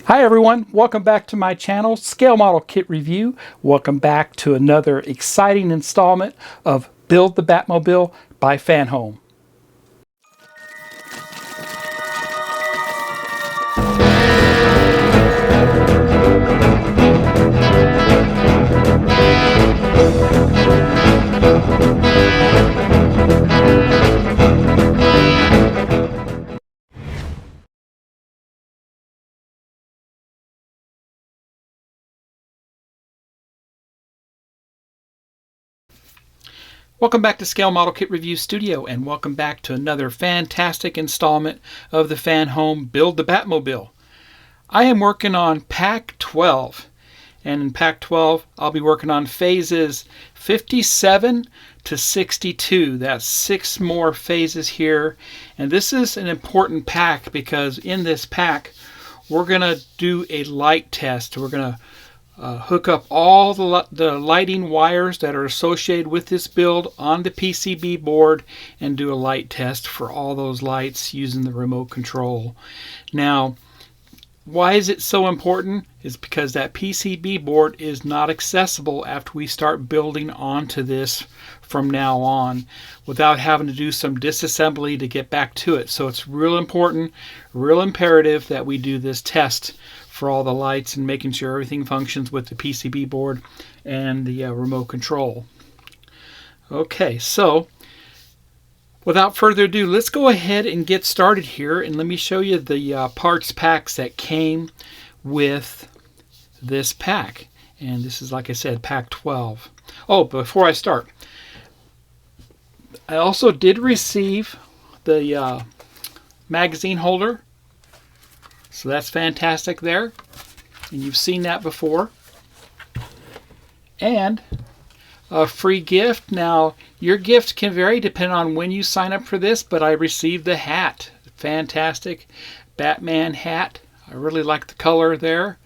Hi everyone, welcome back to my channel, Scale Model Kit Review. Welcome back to another exciting installment of Build the Batmobile by FanHome. Welcome back to Scale Model Kit Review Studio, and welcome back to another fantastic installment of the FanHome Build the Batmobile. I am working on Pack 12, and in Pack 12 I'll be working on phases 57 to 62. That's 6 more phases here, and this is an important pack because in this pack we're going to do a light test. We're going to hook up all the lighting wires that are associated with this build on the PCB board and do a light test for all those lights using the remote control. Now, why is it so important? Is because that PCB board is not accessible after we start building onto this from now on without having to do some disassembly to get back to it. So it's real important, real imperative that we do this test for all the lights and making sure everything functions with the PCB board and the remote control. Okay, so without further ado, let's go ahead and get started here, and let me show you the parts packs that came with this pack. And this is, like I said, pack 12. Oh, before I start, I also did receive the magazine holder. So that's fantastic there, and you've seen that before. And a free gift. Now, your gift can vary depending on when you sign up for this, but I received the hat. Fantastic Batman hat. I really like the color there,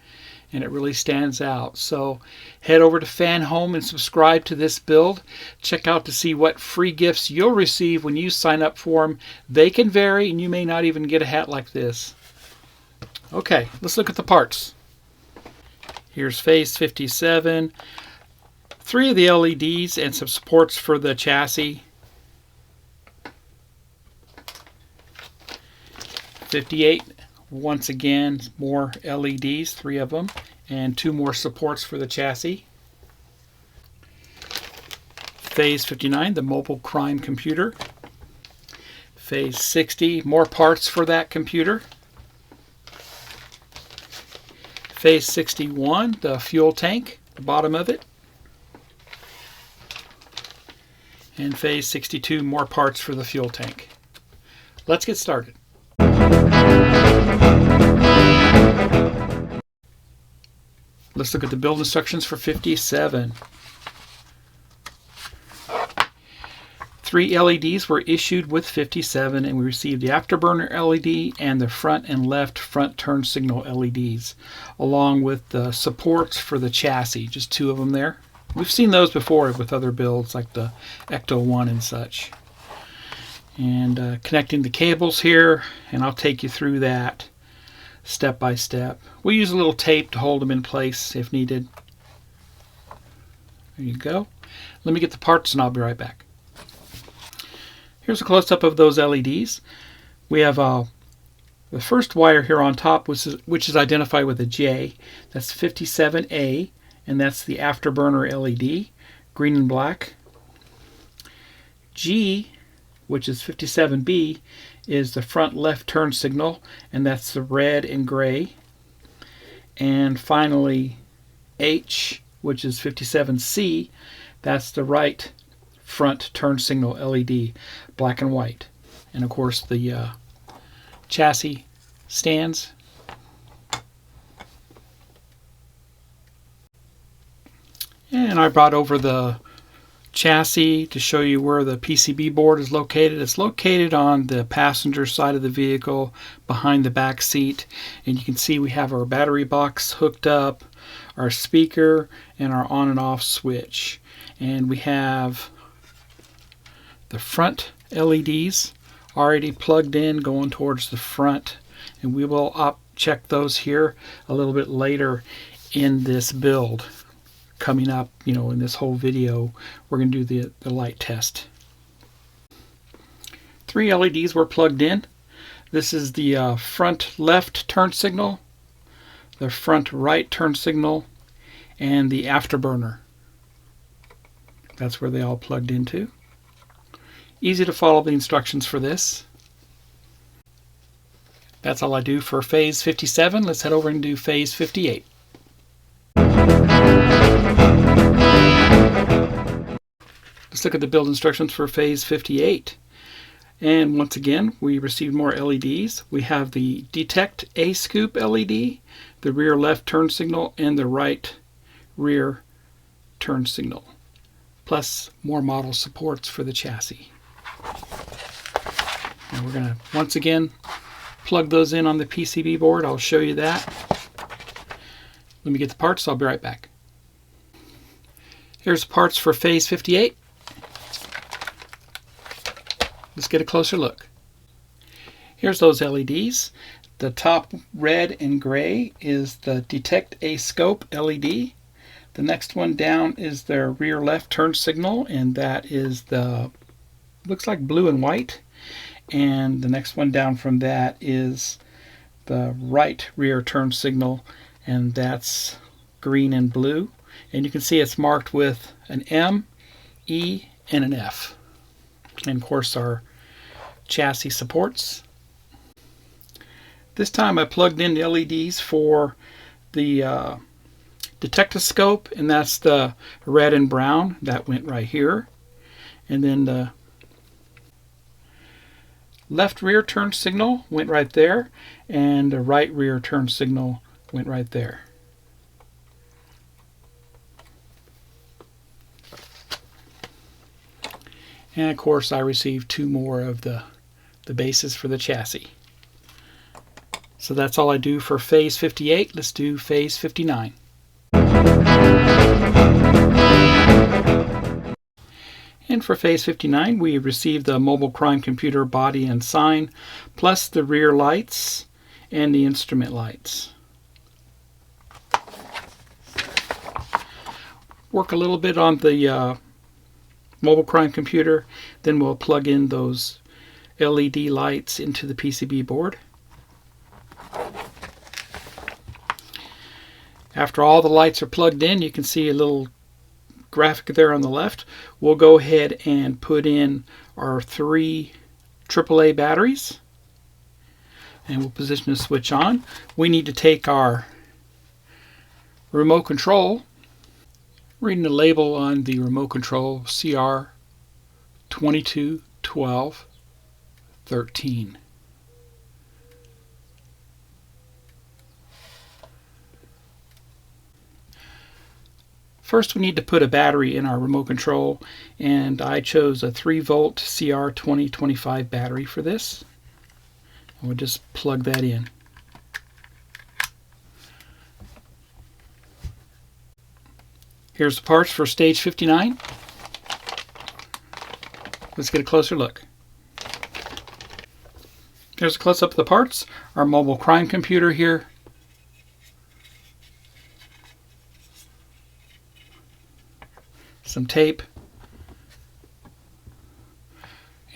and it really stands out. So head over to FanHome and subscribe to this build. Check out to see what free gifts you'll receive when you sign up for them. They can vary, and you may not even get a hat like this. Okay, let's look at the parts. Here's phase 57, 3 of the LEDs and some supports for the chassis. 58, once again, more LEDs, 3 of them, and 2 more supports for the chassis. Phase 59, the mobile crime computer. Phase 60, more parts for that computer. Phase 61, the fuel tank, the bottom of it. And phase 62, more parts for the fuel tank. Let's get started. Let's look at the build instructions for 57. 3 LEDs were issued with 57, and we received the afterburner LED and the front and left front turn signal LEDs, along with the supports for the chassis, just 2 of them there. We've seen those before with other builds like the Ecto 1 and such. And connecting the cables here, and I'll take you through that step by step. We'll use a little tape to hold them in place if needed. There you go. Let me get the parts and I'll be right back. Here's a close-up of those LEDs. We have the first wire here on top, which is identified with a J. That's 57A, and that's the afterburner LED, green and black. G, which is 57B, is the front left turn signal, and that's the red and gray. And finally, H, which is 57C, that's the right front turn signal LED, black and white. And of course the chassis stands. And I brought over the chassis to show you where the PCB board is located. It's located on the passenger side of the vehicle behind the back seat, and you can see we have our battery box hooked up, our speaker, and our on and off switch. And we have the front LEDs already plugged in going towards the front, and we will check those here a little bit later in this build. Coming up, in this whole video, we're going to do the light test. 3 LEDs were plugged in. This is the front left turn signal, the front right turn signal, and the afterburner. That's where they all plugged into. Easy to follow the instructions for this. That's all I do for phase 57. Let's head over and do phase 58. Let's look at the build instructions for phase 58. And once again, we received more LEDs. We have the detect A scoop LED, the rear left turn signal, and the right rear turn signal, plus more model supports for the chassis. And we're going to once again plug those in on the PCB board. I'll show you that. Let me get the parts. I'll be right back. Here's the parts for phase 58. Let's get a closer look. Here's those LEDs. The top red and gray is the detect A scope LED. The next one down is the rear left turn signal, and that is the, looks like blue and white. And the next one down from that is the right rear turn signal, and that's green and blue. And you can see it's marked with an M, E, and an F. And of course our chassis supports. This time I plugged in the LEDs for the detectoscope, and that's the red and brown. That went right here. And then the left rear turn signal went right there, and the right rear turn signal went right there. And of course I received 2 more of the bases for the chassis. So that's all I do for phase 58. Let's do phase 59. And for phase 59, we received the mobile crime computer body and sign, plus the rear lights and the instrument lights. Work a little bit on the mobile crime computer, then we'll plug in those LED lights into the PCB board. After all the lights are plugged in, you can see a little graphic there on the left. We'll go ahead and put in our 3 AAA batteries, and we'll position the switch on. We need to take our remote control, reading the label on the remote control, CR 221213. First we need to put a battery in our remote control, and I chose a 3-volt CR2025 battery for this. And we'll just plug that in. Here's the parts for stage 59. Let's get a closer look. Here's a close-up of the parts. Our mobile crime computer here. Some tape.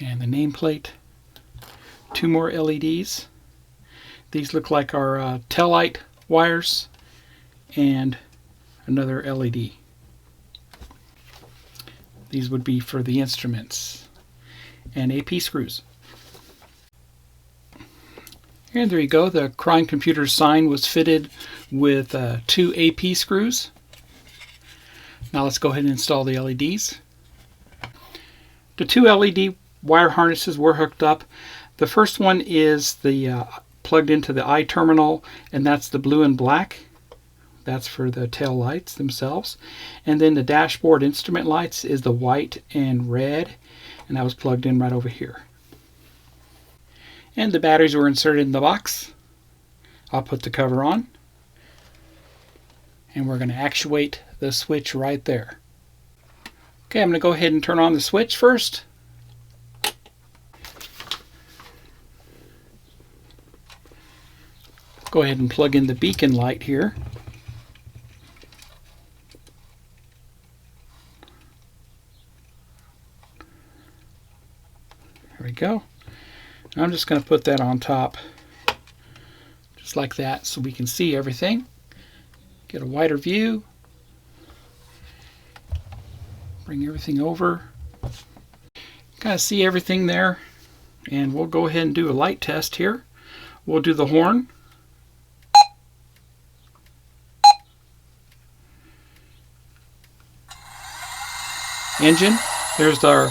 And the nameplate. 2 more LEDs. These look like our tail light wires. And another LED. These would be for the instruments. And AP screws. And there you go. The crime computer sign was fitted with 2 AP screws. Now let's go ahead and install the LEDs. The 2 LED wire harnesses were hooked up. The first one is the plugged into the I terminal, and that's the blue and black. That's for the tail lights themselves. And then the dashboard instrument lights is the white and red, and that was plugged in right over here. And the batteries were inserted in the box. I'll put the cover on, and we're going to actuate the switch right there. Okay, I'm going to go ahead and turn on the switch first. Go ahead and plug in the beacon light here. There we go. I'm just going to put that on top just like that so we can see everything. Get a wider view. Bring everything over. Kind of see everything there. And we'll go ahead and do a light test here. We'll do the horn. Engine. There's our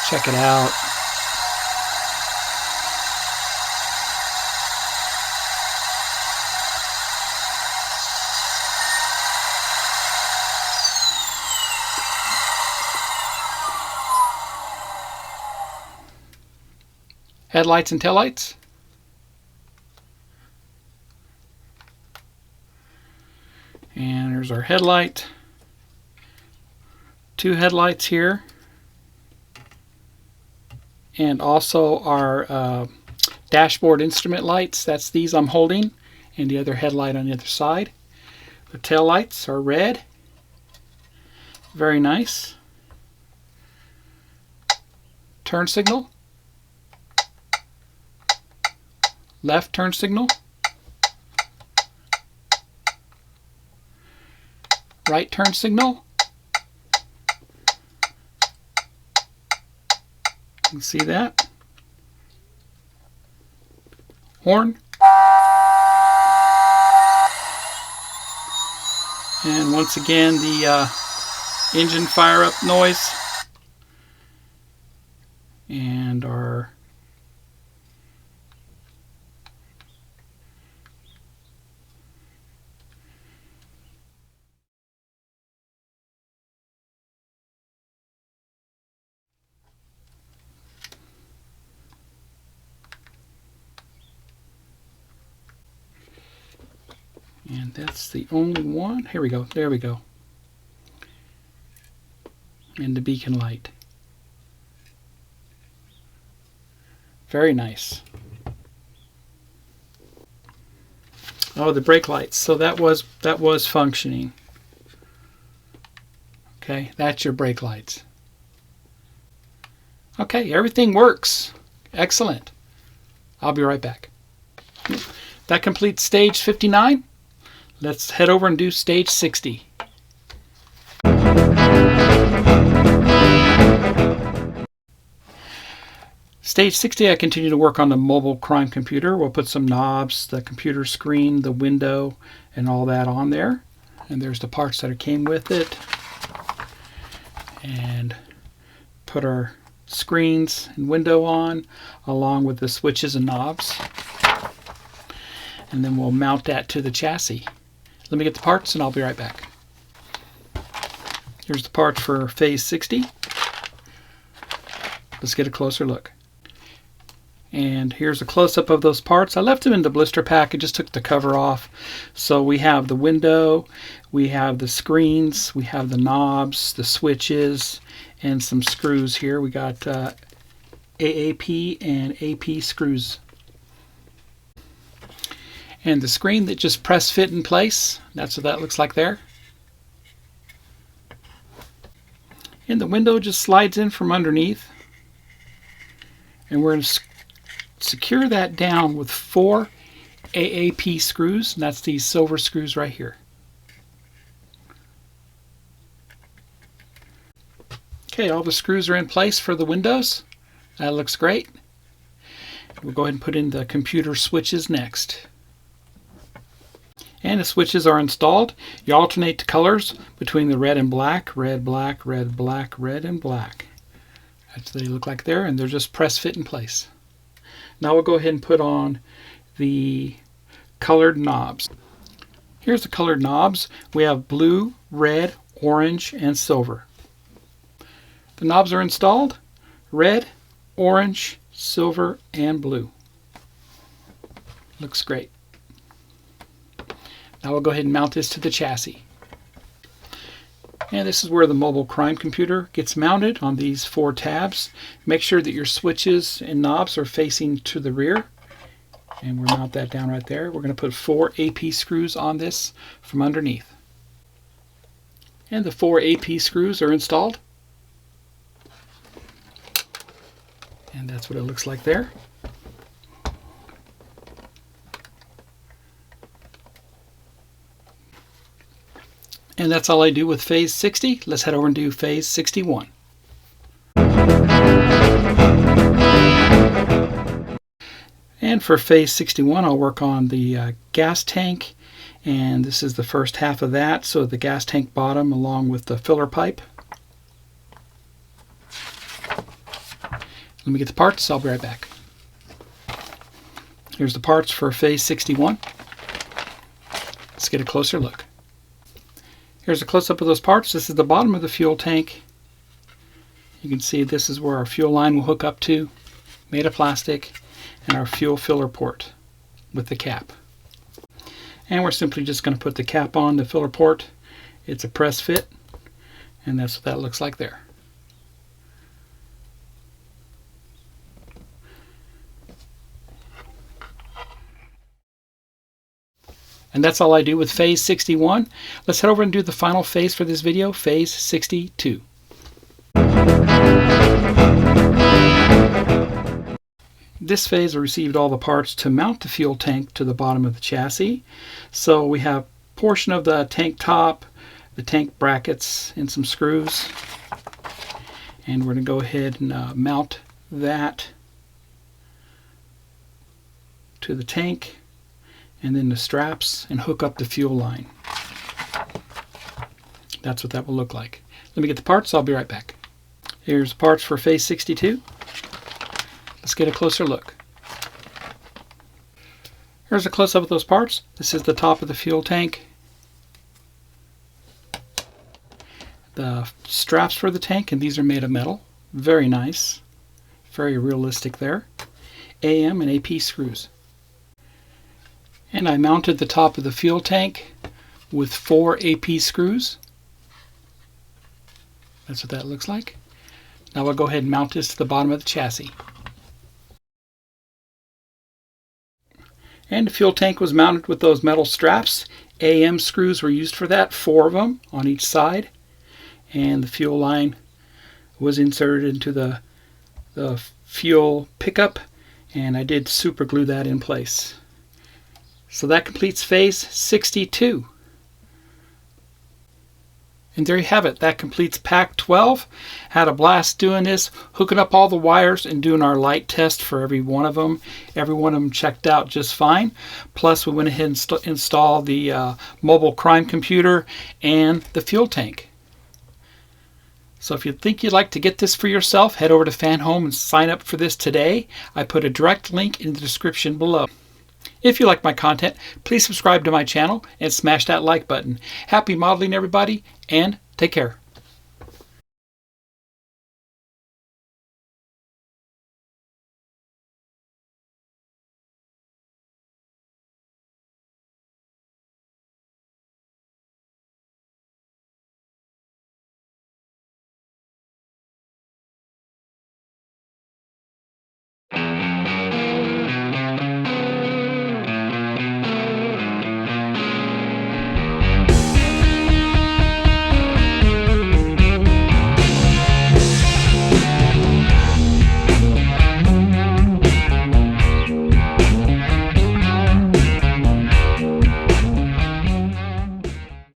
check it out. Headlights and taillights. And there's our headlight. Two headlights here. And also our dashboard instrument lights. That's these I'm holding. And the other headlight on the other side. The tail lights are red. Very nice. Turn signal. Left turn signal. Right turn signal. You can see that. Horn. And once again the engine fire up noise. And our and that's the only one. Here we go. There we go. And the beacon light. Very nice. Oh, the brake lights. So that was functioning. Okay, that's your brake lights. Okay, everything works. Excellent. I'll be right back. That completes stage 59. Let's head over and do stage 60. Stage 60, I continue to work on the mobile crime computer. We'll put some knobs, the computer screen, the window, and all that on there. And there's the parts that came with it. And put our screens and window on, along with the switches and knobs. And then we'll mount that to the chassis. Let me get the parts and I'll be right back. Here's the parts for phase 60. Let's get a closer look. And here's a close-up of those parts. I left them in the blister pack. I just took the cover off. So we have the window, we have the screens, we have the knobs, the switches, and some screws here. We got AAP and AP screws. And the screen that just press fit in place. That's what that looks like there. And the window just slides in from underneath. And we're going to secure that down with 4 AAP screws. And that's these silver screws right here. Okay, all the screws are in place for the windows. That looks great. We'll go ahead and put in the computer switches next. And the switches are installed. You alternate the colors between the red and black, red, black, red, black, red, and black. That's what they look like there, and they're just press fit in place. Now we'll go ahead and put on the colored knobs. Here's the colored knobs. We have blue, red, orange, and silver. The knobs are installed. Red, orange, silver, and blue. Looks great. Now we'll go ahead and mount this to the chassis. And this is where the mobile crime computer gets mounted on these 4 tabs. Make sure that your switches and knobs are facing to the rear. And we'll mount that down right there. We're going to put 4 AP screws on this from underneath. And the 4 AP screws are installed. And that's what it looks like there. And that's all I do with phase 60. Let's head over and do phase 61. And for phase 61, I'll work on the gas tank, and this is the first half of that, so the gas tank bottom along with the filler pipe. Let me get the parts, I'll be right back. Here's the parts for phase 61. Let's get a closer look. Here's a close-up of those parts. This is the bottom of the fuel tank. You can see this is where our fuel line will hook up to, made of plastic, and our fuel filler port with the cap. And we're simply just going to put the cap on the filler port. It's a press fit, and that's what that looks like there. And that's all I do with phase 61. Let's head over and do the final phase for this video, phase 62. This phase I received all the parts to mount the fuel tank to the bottom of the chassis. So we have a portion of the tank top, the tank brackets, and some screws. And we're going to go ahead and mount that to the tank, and then the straps, and hook up the fuel line. That's what that will look like. Let me get the parts, I'll be right back. Here's the parts for phase 62. Let's get a closer look. Here's a close-up of those parts. This is the top of the fuel tank. The straps for the tank, and these are made of metal. Very nice. Very realistic there. AM and AP screws. And I mounted the top of the fuel tank with 4 AP screws. That's what that looks like. Now I'll go ahead and mount this to the bottom of the chassis. And the fuel tank was mounted with those metal straps. AM screws were used for that, 4 of them on each side. And the fuel line was inserted into the fuel pickup, and I did super glue that in place. So that completes phase 62. And there you have it. That completes pack 12. Had a blast doing this, hooking up all the wires and doing our light test for every one of them. Every one of them checked out just fine. Plus we went ahead and installed the mobile crime computer and the fuel tank. So if you think you'd like to get this for yourself, head over to FanHome and sign up for this today. I put a direct link in the description below. If you like my content, please subscribe to my channel and smash that like button. Happy modeling, everybody, and take care.